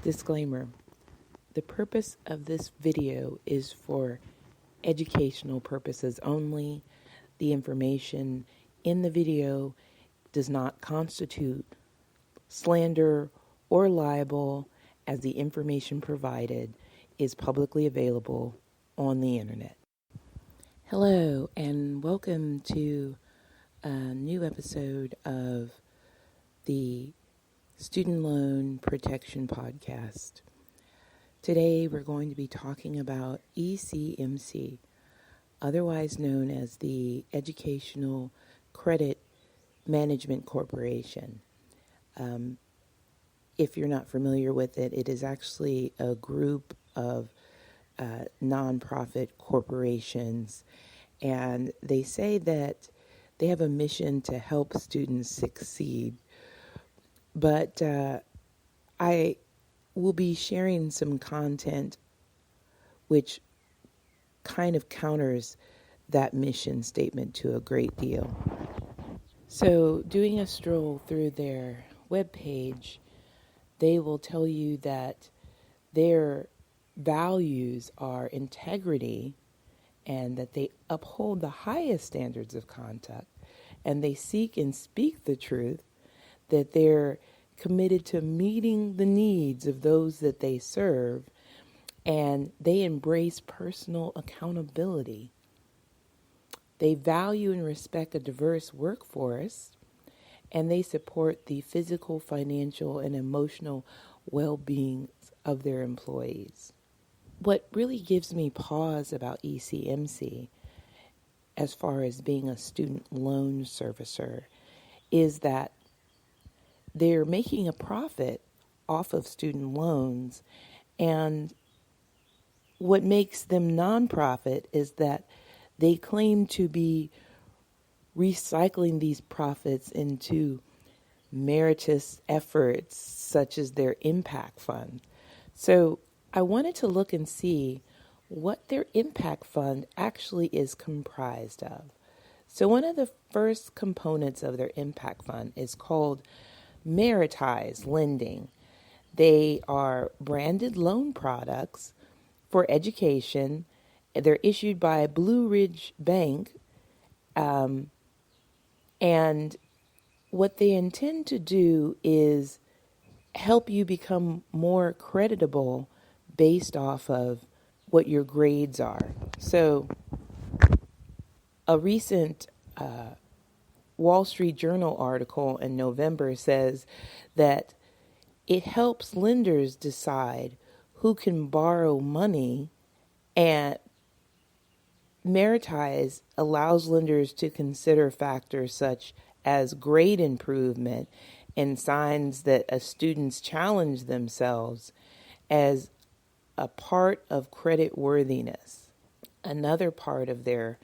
Disclaimer: the purpose of this video is for educational purposes only. The information in the video does not constitute slander or libel, as the information provided is publicly available on the internet. Hello, and welcome to a new episode of the Student Loan Protection Podcast. Today we're going to be talking about E.C.M.C, otherwise known as the Educational Credit Management Corporation. If you're not familiar with it, it is actually a group of nonprofit corporations, and they say that they have a mission to help students succeed. But I will be sharing some content which kind of counters that mission statement to a great deal. So, doing a stroll through their webpage, they will tell you that their values are integrity and that they uphold the highest standards of conduct, and they seek and speak the truth, that they're committed to meeting the needs of those that they serve, and they embrace personal accountability. They value and respect a diverse workforce, and they support the physical, financial, and emotional well-being of their employees. What really gives me pause about E.C.M.C, as far as being a student loan servicer, is that they're making a profit off of student loans, and what makes them nonprofit is that they claim to be recycling these profits into meritorious efforts such as their impact fund. So I wanted to look and see what their impact fund actually is comprised of. So one of the first components of their impact fund is called Meritized Lending. They are branded loan products for education. They're issued by Blue Ridge Bank, and what they intend to do is help you become more creditable based off of what your grades are. So a recent Wall Street Journal article in November says that it helps lenders decide who can borrow money, and Meritize allows lenders to consider factors such as grade improvement and signs that a student's challenge themselves as a part of credit worthiness. Another part of their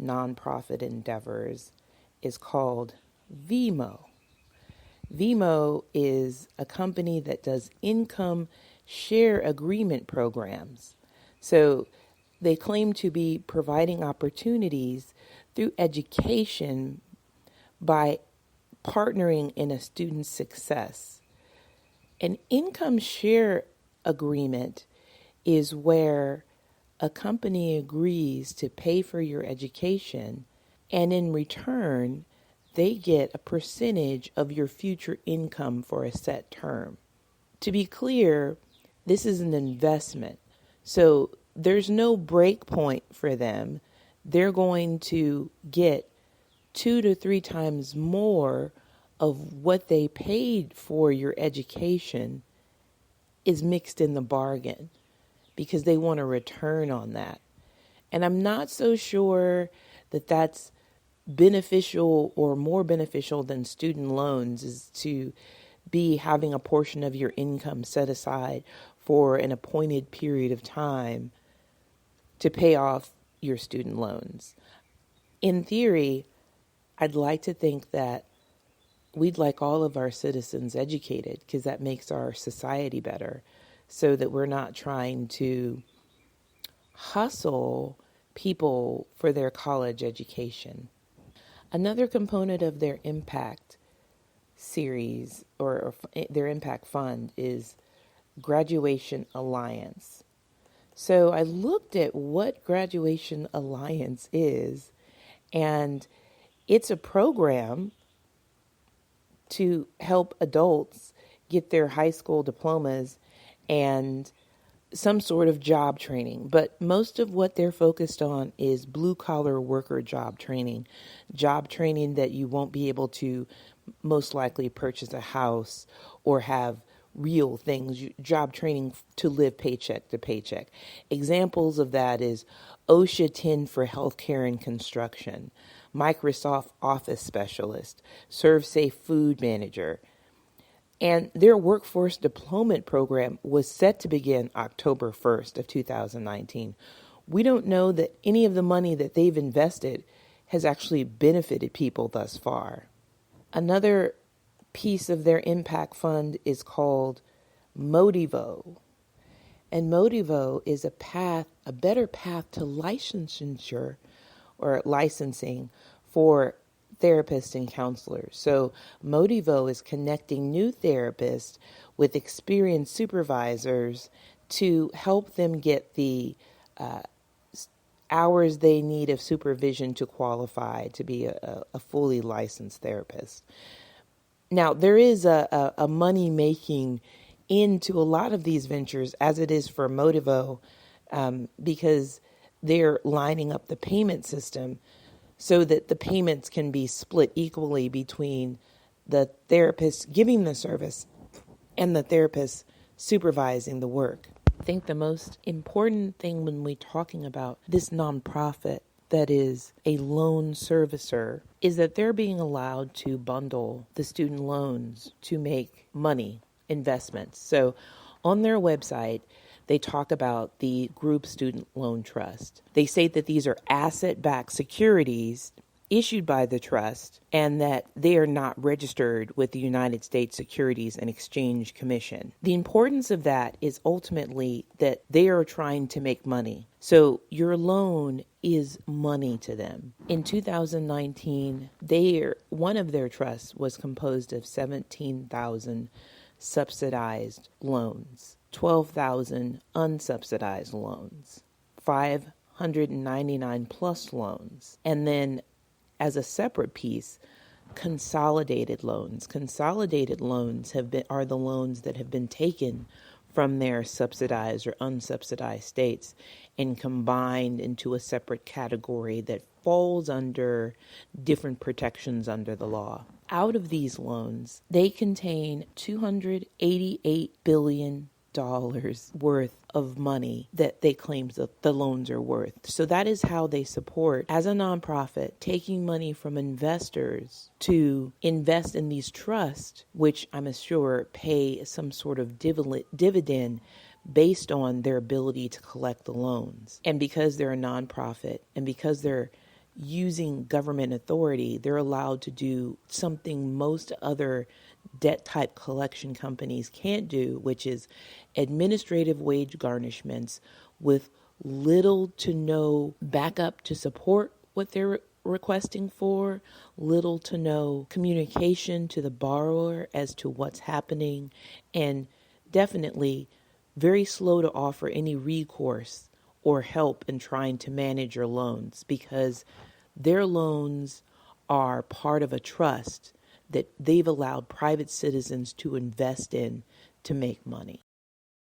nonprofit endeavors is called VMO. VMO is a company that does income share agreement programs. So they claim to be providing opportunities through education by partnering in a student's success. An income share agreement is where a company agrees to pay for your education, and in return, they get a percentage of your future income for a set term. To be clear, this is an investment. So there's no break point for them. They're going to get 2 to 3 times more of what they paid for your education is mixed in the bargain, because they want a return on that. And I'm not so sure that that's beneficial or more beneficial than student loans, is to be having a portion of your income set aside for an appointed period of time to pay off your student loans. In theory, I'd like to think that we'd like all of our citizens educated, because that makes our society better, so that we're not trying to hustle people for their college education. Another component of their impact series or their impact fund is Graduation Alliance. So I looked at what Graduation Alliance is, and it's a program to help adults get their high school diplomas and some sort of job training. But most of what they're focused on is blue collar worker job training that you won't be able to most likely purchase a house or have real things, job training to live paycheck to paycheck. Examples of that is OSHA 10 for healthcare and construction, Microsoft Office Specialist, ServSafe Food Manager. And their workforce deployment program was set to begin October 1st of 2019. We don't know that any of the money that they've invested has actually benefited people thus far. Another piece of their impact fund is called Motivo. And Motivo is a better path to licensure or licensing for therapists and counselors. So Motivo is connecting new therapists with experienced supervisors to help them get the hours they need of supervision to qualify to be a fully licensed therapist. Now, there is a money-making into a lot of these ventures, as it is for Motivo, because they're lining up the payment system so that the payments can be split equally between the therapist giving the service and the therapist supervising the work. I think the most important thing when we're talking about this nonprofit that is a loan servicer is that they're being allowed to bundle the student loans to make money investments. So on their website, they talk about the Group Student Loan Trust. They state that these are asset-backed securities issued by the trust and that they are not registered with the United States Securities and Exchange Commission. The importance of that is ultimately that they are trying to make money. So your loan is money to them. In 2019, one of their trusts was composed of 17,000 subsidized loans, 12,000 unsubsidized loans, 599 plus loans, and then as a separate piece, consolidated loans. Consolidated loans are the loans that have been taken from their subsidized or unsubsidized states and combined into a separate category that falls under different protections under the law. Out of these loans, they contain $288 billion worth of money that they claim that the loans are worth. So that is how they support, as a nonprofit, taking money from investors to invest in these trusts, which I'm sure pay some sort of dividend based on their ability to collect the loans. And because they're a nonprofit and because they're using government authority, they're allowed to do something most other debt type collection companies can't do, which is administrative wage garnishments with little to no backup to support what they're requesting for, little to no communication to the borrower as to what's happening, and definitely very slow to offer any recourse or help in trying to manage your loans, because their loans are part of a trust that they've allowed private citizens to invest in to make money.